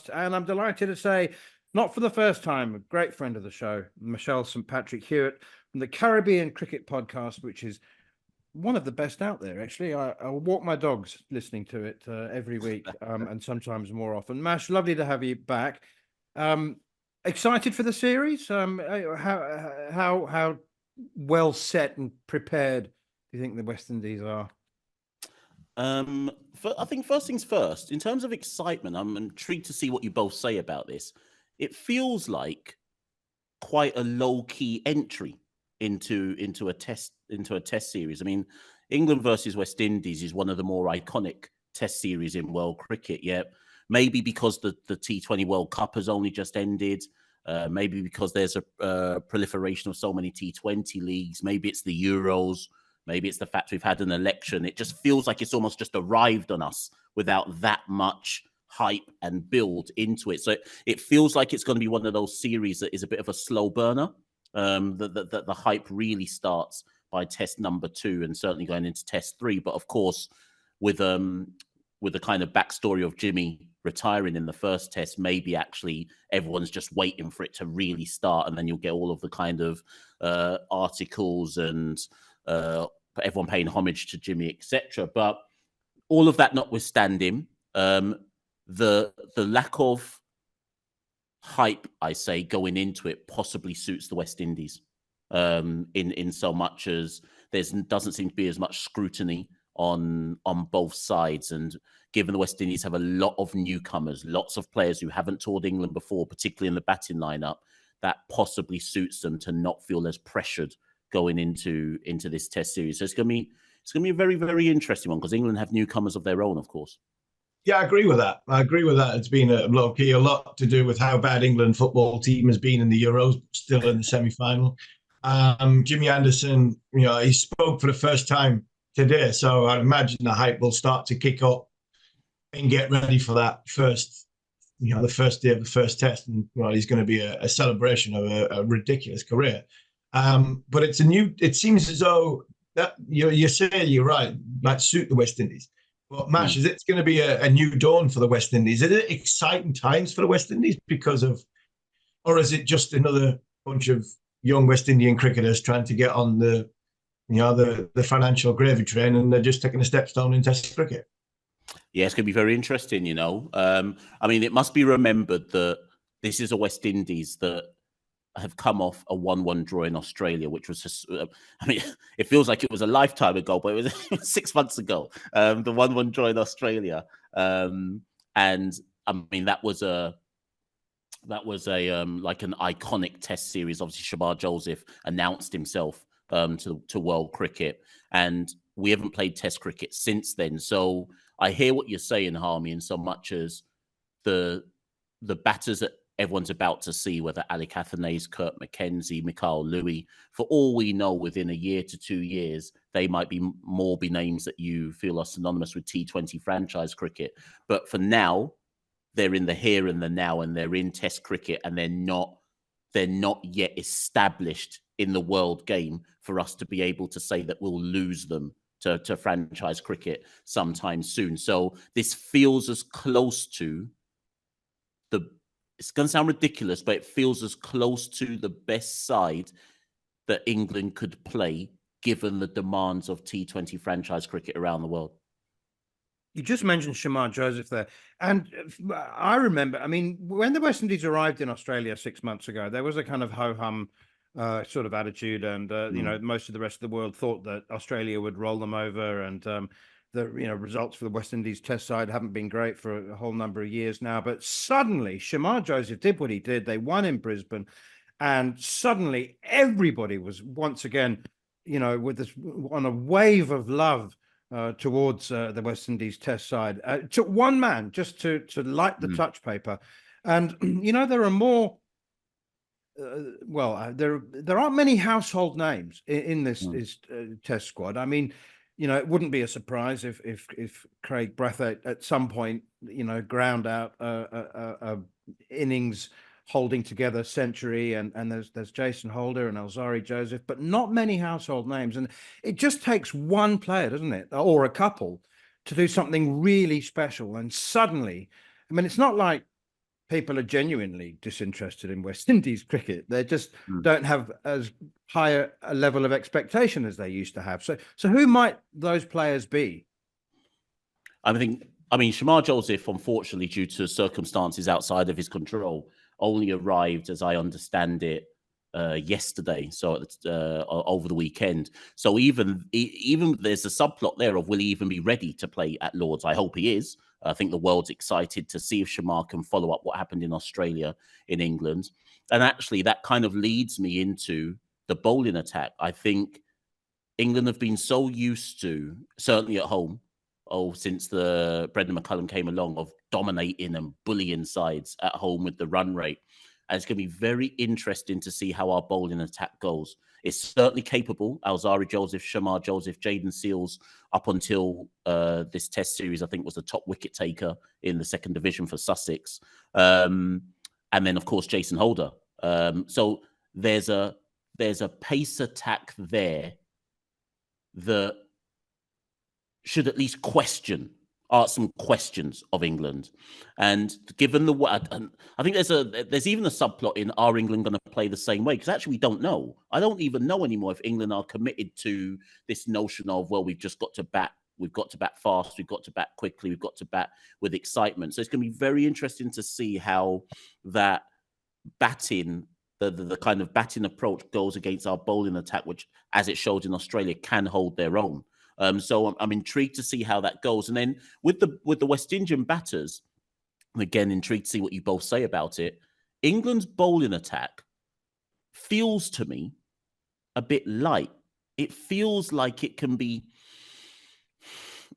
podcast. And I'm delighted to say, not for the first time, a great friend of the show, Machel St Patrick Hewitt from the Caribbean Cricket Podcast, which is one of the best out there, actually. I walk my dogs listening to it every week, and sometimes more often. Mash, lovely to have you back. Excited for the series? How well set and prepared do you think the West Indies are? I think first things first, in terms of excitement, I'm intrigued to see what you both say about this. It feels like quite a low-key entry into a test series. I mean, England versus West Indies is one of the more iconic test series in world cricket. Yeah, maybe because the T20 World Cup has only just ended. Maybe because there's a proliferation of so many T20 leagues. Maybe it's the Euros. Maybe it's the fact we've had an election. It just feels like it's almost just arrived on us without that much hype and build into it. So it feels like it's going to be one of those series that is a bit of a slow burner. The hype really starts by test number 2 and certainly going into test 3. But of course, with the kind of backstory of Jimmy retiring in the first test, maybe actually everyone's just waiting for it to really start, and then you'll get all of the kind of articles and everyone paying homage to Jimmy, etc. But all of that notwithstanding, the lack of hype, I say, going into it possibly suits the West Indies in so much as there doesn't seem to be as much scrutiny on both sides. And given the West Indies have a lot of newcomers, lots of players who haven't toured England before, particularly in the batting lineup, that possibly suits them to not feel as pressured going into this test series. So it's going to be a very, very interesting one because England have newcomers of their own, of course. Yeah, I agree with that. It's been a low-key, a lot to do with how bad England football team has been in the Euros, still in the semi-final. Jimmy Anderson, he spoke for the first time today, so I imagine the hype will start to kick up and get ready for that first, the first day of the first test. And he's going to be a celebration of a ridiculous career. But it seems as though that you say you're right, might suit the West Indies. But Mash, is it going to be a new dawn for the West Indies? Is it exciting times for the West Indies or is it just another bunch of young West Indian cricketers trying to get on the financial gravy train, and they're just taking a stepstone in Test cricket? Yeah, it's going to be very interesting. I mean, it must be remembered that this is a West Indies that have come off a 1-1 draw in Australia, which was just, it feels like it was a lifetime ago, but it was 6 months ago, the 1-1 draw in Australia. And I mean, that was like an iconic test series. Obviously, Shamar Joseph announced himself to world cricket, and we haven't played test cricket since then. So I hear what you're saying, Harmy, in so much as the batters that everyone's about to see, whether Alec Athanaze, Kurt McKenzie, Mikhail Louis, for all we know, within a year to 2 years, they might be names that you feel are synonymous with T20 franchise cricket. But for now, they're in the here and the now, and they're in test cricket, and they're not yet established in the world game for us to be able to say that we'll lose them to franchise cricket sometime soon. So this feels as close to it's going to sound ridiculous, but it feels as close to the best side that England could play, given the demands of T20 franchise cricket around the world. You just mentioned Shamar Joseph there. And I remember, I mean, when the West Indies arrived in Australia 6 months ago, there was a kind of ho-hum sort of attitude. And, most of the rest of the world thought that Australia would roll them over. And the results for the West Indies test side haven't been great for a whole number of years now. But suddenly, Shamar Joseph did what he did. They won in Brisbane. And suddenly, everybody was once again, with this on a wave of love towards the West Indies test side. It took one man just to light the touch paper. And, there are more. There aren't many household names in this test squad. I mean, it wouldn't be a surprise if Craig Brathwaite at some point, ground out a innings holding together century, and there's Jason Holder and Alzari Joseph, but not many household names. And it just takes one player, doesn't it, or a couple, to do something really special. And suddenly, I mean, it's not like people are genuinely disinterested in West Indies cricket. They just don't have as high a level of expectation as they used to have. So who might those players be? I mean, Shamar Joseph, unfortunately, due to circumstances outside of his control, only arrived, as I understand it, yesterday. So over the weekend. So even there's a subplot there of will he even be ready to play at Lords? I hope he is. I think the world's excited to see if Shamar can follow up what happened in Australia, in England. And actually, that kind of leads me into the bowling attack. I think England have been so used to, certainly at home, since the Brendan McCullum came along, of dominating and bullying sides at home with the run rate. And it's going to be very interesting to see how our bowling attack goes. It's certainly capable. Alzari Joseph, Shamar Joseph, Jaden Seals, up until this test series, I think was the top wicket taker in the second division for Sussex. And then, of course, Jason Holder. So there's a pace attack there that should at least ask some questions of England. And given I think there's even a subplot in, are England going to play the same way? Because actually we don't know. I don't even know anymore if England are committed to this notion of, well, we've just got to bat. We've got to bat fast. We've got to bat quickly. We've got to bat with excitement. So it's going to be very interesting to see how that batting, the kind of batting approach goes against our bowling attack, which, as it showed in Australia, can hold their own. So I'm intrigued to see how that goes. And then with the West Indian batters, and again, intrigued to see what you both say about it. England's bowling attack feels to me a bit light. It feels like it can be,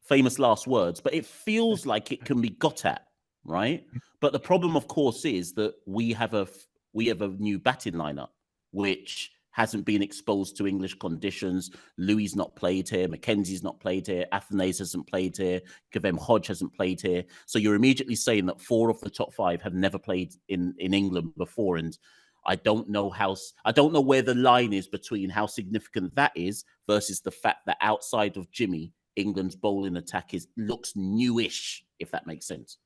famous last words, but it feels like it can be got at, right? But the problem, of course, is that we have a new batting lineup, which hasn't been exposed to English conditions. Louis not played here. Mackenzie's not played here. Athanase hasn't played here. Kavem Hodge hasn't played here. So you're immediately saying that 4 of the top 5 have never played in England before. And I don't know where the line is between how significant that is versus the fact that outside of Jimmy, England's bowling attack looks newish, if that makes sense.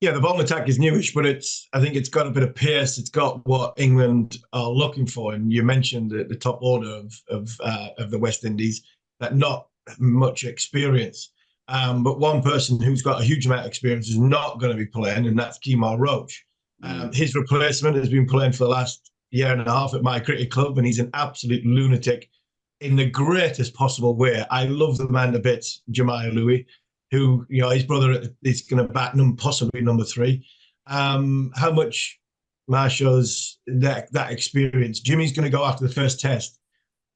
Yeah, the bowling attack is newish, but I think it's got a bit of pace. It's got what England are looking for. And you mentioned the top order of the West Indies, that not much experience. But one person who's got a huge amount of experience is not going to be playing, and that's Kemar Roach. His replacement has been playing for the last year and a half at my cricket club, and he's an absolute lunatic in the greatest possible way. I love the man to bits, Jemiah Louis, who, his brother is going to bat possibly number 3. How much Marshall's that experience. Jimmy's going to go after the first test,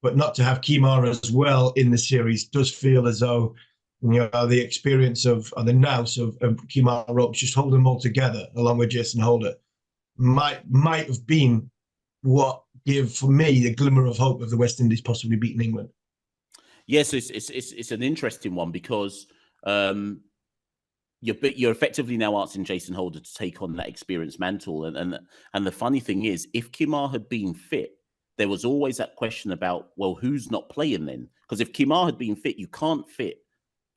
but not to have Kemar as well in the series does feel as though, the experience of the nous of Kemar Roach, just holding them all together along with Jason Holder, might have been what gave, for me, the glimmer of hope of the West Indies possibly beating England. Yes, it's an interesting one because you're effectively now asking Jason Holder to take on that experienced mantle. And the funny thing is, if Kemar had been fit, there was always that question about, well, who's not playing then? Because if Kemar had been fit, you can't fit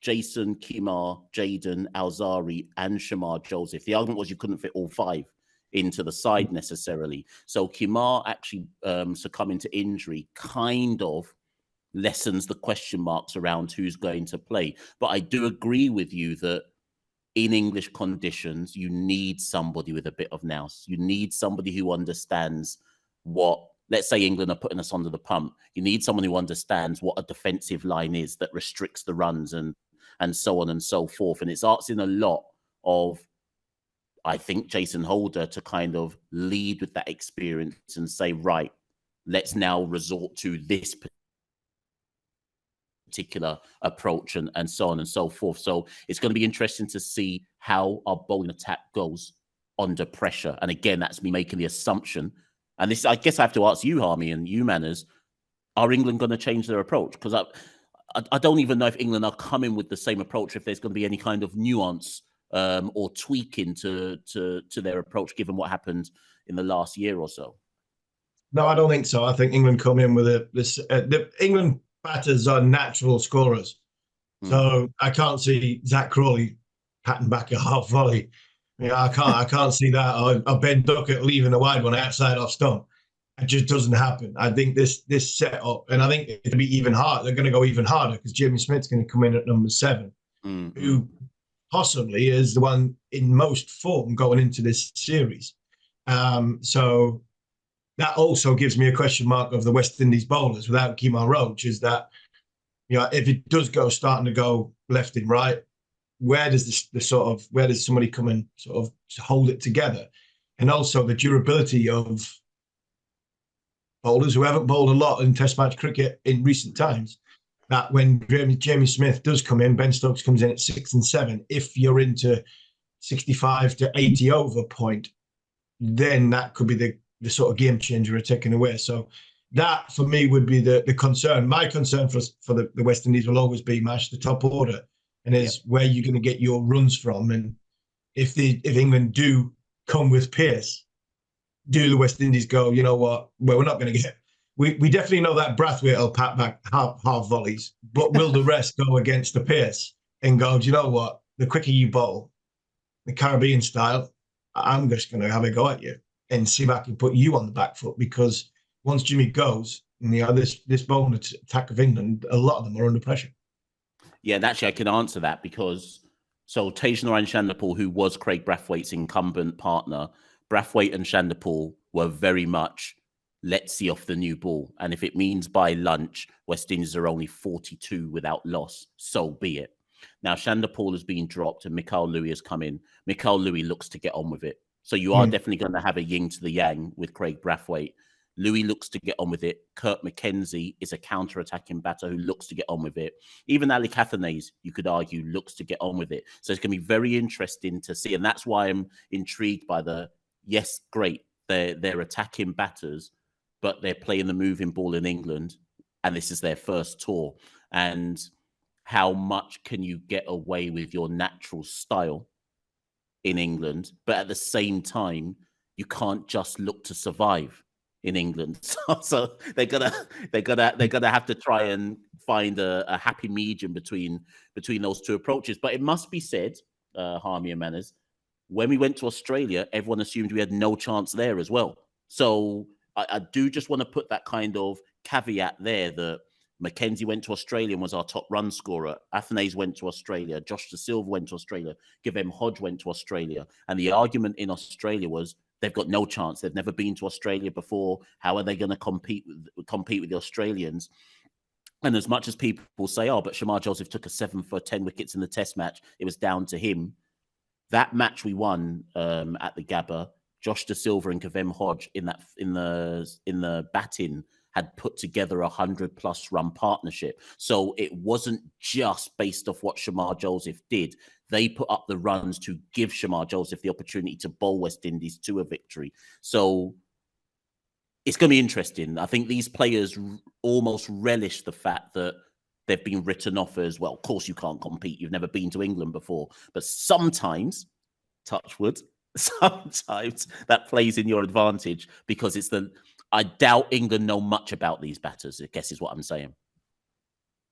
Jason, Kemar, Jaden, Alzari, and Shamar Joseph. The argument was you couldn't fit all 5 into the side necessarily. So Kemar actually succumbing to injury kind of lessens the question marks around who's going to play. But I do agree with you that in English conditions, you need somebody with a bit of nous. You need somebody who understands what, let's say England are putting us under the pump. You need someone who understands what a defensive line is that restricts the runs and so on and so forth. And it's asking a lot of, I think, Jason Holder to kind of lead with that experience and say, right, let's now resort to this particular approach and so on and so forth. So it's going to be interesting to see how our bowling attack goes under pressure. And again, that's me making the assumption. And this, I guess I have to ask you, Harmy, and you, Manners, are England going to change their approach? Because I don't even know if England are coming with the same approach, if there's going to be any kind of nuance or tweaking to their approach, given what happened in the last year or so. No, I don't think so. I think England come in with the England batters are natural scorers. So I can't see Zach Crawley patting back a half volley Yeah, I can't see that. Or Ben Duckett leaving a wide one outside off stump. It just doesn't happen. I think this setup, and I think it'll be even harder. They're going to go even harder because Jamie Smith's going to come in at number 7, who possibly is the one in most form going into this series. So that also gives me a question mark of the West Indies bowlers without Kemar Roach. Is that, you know, if it does go starting to go left and right, where does where does somebody come and sort of hold it together? And also the durability of bowlers who haven't bowled a lot in Test match cricket in recent times. That when Jamie Smith does come in, Ben Stokes comes in at 6 and 7. If you're into 65 to 80 over point, then that could be the sort of game changer we're taking away. So that for me would be the concern. My concern for the West Indies will always be, Mash, the top order, and is where you're going to get your runs from. And if England do come with pace, do the West Indies go, you know what, well, we're not going to get, we definitely know that Brathwaite will pat back half volleys, but will the rest go against the pace and go, do you know what, the quicker you bowl, the Caribbean style, I'm just going to have a go at you and see if I can put you on the back foot, because once Jimmy goes, you know, this bowling attack of England, a lot of them are under pressure. Yeah, and actually I can answer that because Tagenarine Chanderpaul, who was Craig Brathwaite's incumbent partner, Brathwaite and Chanderpaul were very much, let's see off the new ball. And if it means by lunch, West Indies are only 42 without loss, so be it. Now, Chanderpaul has been dropped and Machel Louis has come in. Machel Louis looks to get on with it. So you are definitely going to have a yin to the yang with Craig Brathwaite. Louis looks to get on with it. Kurt McKenzie is a counter-attacking batter who looks to get on with it. Even Ali Cathanes, you could argue, looks to get on with it. So it's going to be very interesting to see. And that's why I'm intrigued by yes, great, they're attacking batters, but they're playing the moving ball in England, and this is their first tour. And how much can you get away with your natural style in England, but at the same time, you can't just look to survive in England. So they're gonna have to try and find a happy medium between those two approaches. But it must be said, Harmy and Manners, when we went to Australia, everyone assumed we had no chance there as well. So I do just want to put that kind of caveat there that Mackenzie went to Australia and was our top run scorer. Athanaze went to Australia. Josh De Silva went to Australia. Givem Hodge went to Australia. And the argument in Australia was they've got no chance. They've never been to Australia before. How are they going to compete with the Australians? And as much as people say, oh, but Shamar Joseph took a 7 for 10 wickets in the Test match, it was down to him. That match we won at the Gabba, Josh De Silva and Givem Hodge in the batting had put together 100+ run partnership. So it wasn't just based off what Shamar Joseph did. They put up the runs to give Shamar Joseph the opportunity to bowl West Indies to a victory. So it's going to be interesting. I think these players almost relish the fact that they've been written off as, well, of course you can't compete. You've never been to England before. But sometimes, touch wood, sometimes that plays in your advantage because I doubt England know much about these batters, I guess is what I'm saying.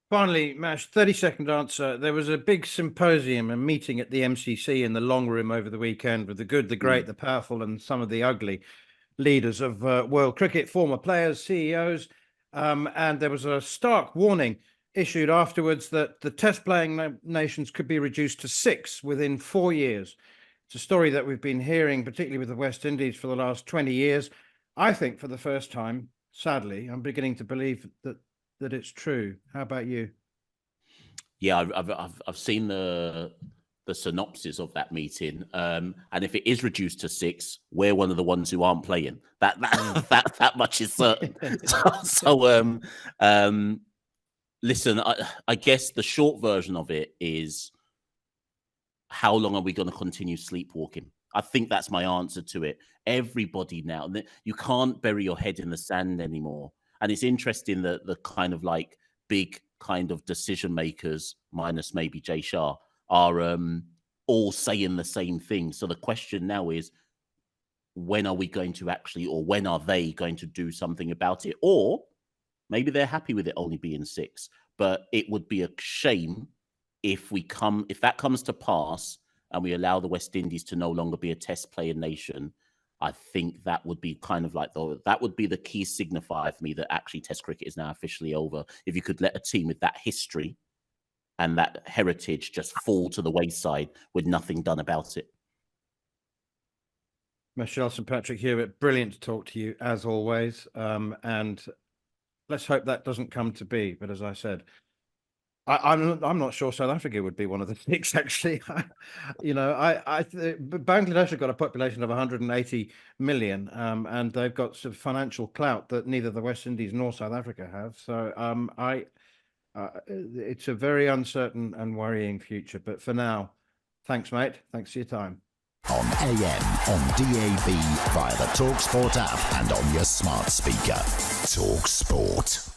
Finally, Mash, 30-second answer. There was a big symposium, a meeting at the MCC in the long room over the weekend with the good, the great, the powerful, and some of the ugly leaders of world cricket, former players, CEOs. And there was a stark warning issued afterwards that the test playing nations could be reduced to 6 within 4 years. It's a story that we've been hearing, particularly with the West Indies, for the last 20 years. I think for the first time, sadly, I'm beginning to believe that it's true. How about you? Yeah, I've seen the synopsis of that meeting, and if it is reduced to 6, we're one of the ones who aren't playing. That much is certain. Listen, I guess the short version of it is, how long are we going to continue sleepwalking? I think that's my answer to it. Everybody now, you can't bury your head in the sand anymore. And it's interesting that the kind of like big kind of decision makers, minus maybe Jay Shah, are all saying the same thing. So the question now is, when are we going to actually, or when are they going to do something about it? Or maybe they're happy with it only being 6, but it would be a shame if that comes to pass and we allow the West Indies to no longer be a test playing nation, I think that would be kind of like that would be the key signifier for me that actually Test cricket is now officially over. If you could let a team with that history and that heritage just fall to the wayside with nothing done about it. Machel St Patrick Hewitt, brilliant to talk to you as always. And let's hope that doesn't come to be. But as I said, I'm not sure South Africa would be one of the 6. Actually, Bangladesh have got a population of 180 million, and they've got some financial clout that neither the West Indies nor South Africa have. So it's a very uncertain and worrying future. But for now, thanks, mate. Thanks for your time. On AM, on DAB, via the talkSPORT app and on your smart speaker. talkSPORT.